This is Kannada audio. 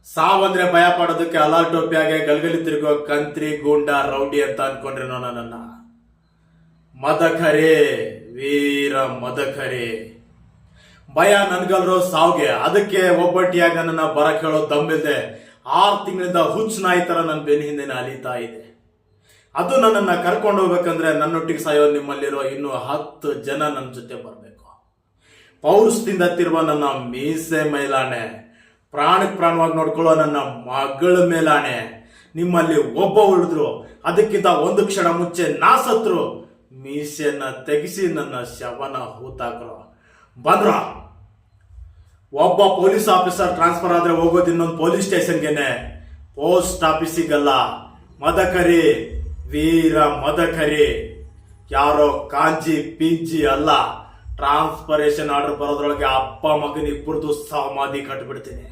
ಸಾವಂದ್ರೆ ಭಯ ಪಡೋದಕ್ಕೆ ಅಲಾಲ್ ಟೋಪಿಯಾಗೆ ಗಲ್ಗಲಿ ತಿರುಗೋ ಕಂತ್ರಿ ಗೂಂಡ ರೌಡಿ ಅಂತ ಅನ್ಕೊಂಡ್ರೇನೋ ನನ್ನನ್ನ. ಮದಕರೇ ವೀರ ಮದಕರೇ, ಭಯ ನನ್ಗಲ್ರೋ ಸಾವ್ಗೆ. ಅದಕ್ಕೆ ಒಬ್ಬಟ್ಟಿಯಾಗ ನನ್ನ ಬರಕ್ ಹೇಳೋ ದಮ್ಮಿಲ್ದೆ 6 ತಿಂಗಳಿಂದ ಹುಚ್ಚ ನಾಯಿ ತರ ನನ್ನ ಬೆನ್ನ ಹಿಂದೆ ಅಲಿತಾ ಇದೆ. ಅದು ನನ್ನನ್ನ ಕರ್ಕೊಂಡು ಹೋಗ್ಬೇಕಂದ್ರೆ ನನ್ನೊಟ್ಟಿಗೆ ಸಾಯೋ ನಿಮ್ಮಲ್ಲಿರೋ ಇನ್ನೂ 10 ಜನ ನನ್ನ ಜೊತೆ ಬರಬೇಕು. ಪೌರುಷದಿಂದ ತಿರುವ ನನ್ನ ಮೀಸೆ ಮೇಲಾಣೆ, ಪ್ರಾಣಕ್ಕೆ ಪ್ರಾಣವಾಗಿ ನೋಡ್ಕೊಳ್ಳೋ ನನ್ನ ಮಗಳ ಮೇಲಾಣೆ, ನಿಮ್ಮಲ್ಲಿ ಒಬ್ಬ ಉಳಿದ್ರು ಅದಕ್ಕಿಂತ 1 ಕ್ಷಣ ಮುಂಚೆ ನಾ ಸತ್ರು ಮೀಸೆಯನ್ನ ತೆಗಿಸಿ ನನ್ನ ಶವನ ಹೂತಾಕ್ರೋ. ಬಂದ್ರ ಒಬ್ಬ ಪೊಲೀಸ್ ಆಫೀಸರ್ ಟ್ರಾನ್ಸ್ಫರ್ ಆದ್ರೆ ಹೋಗೋದು ಇನ್ನೊಂದು ಪೊಲೀಸ್ ಸ್ಟೇಷನ್ಗೆನೆ, ಪೋಸ್ಟ್ ಆಫೀಸಿಗಲ್ಲ. ಮದಕರಿ ವೀರ ಮದಕರಿ, ಯಾರೋ ಕಾಂಜಿ ಪಿಂಜಿ ಅಲ್ಲ. ಟ್ರಾನ್ಸ್ಫರೇಷನ್ ಆರ್ಡರ್ ಬರೋದ್ರೊಳಗೆ ಅಪ್ಪ ಮಗನ ಇಬ್ಬರದು ಸಮಾಧಿ ಕಟ್ಬಿಡ್ತೀನಿ.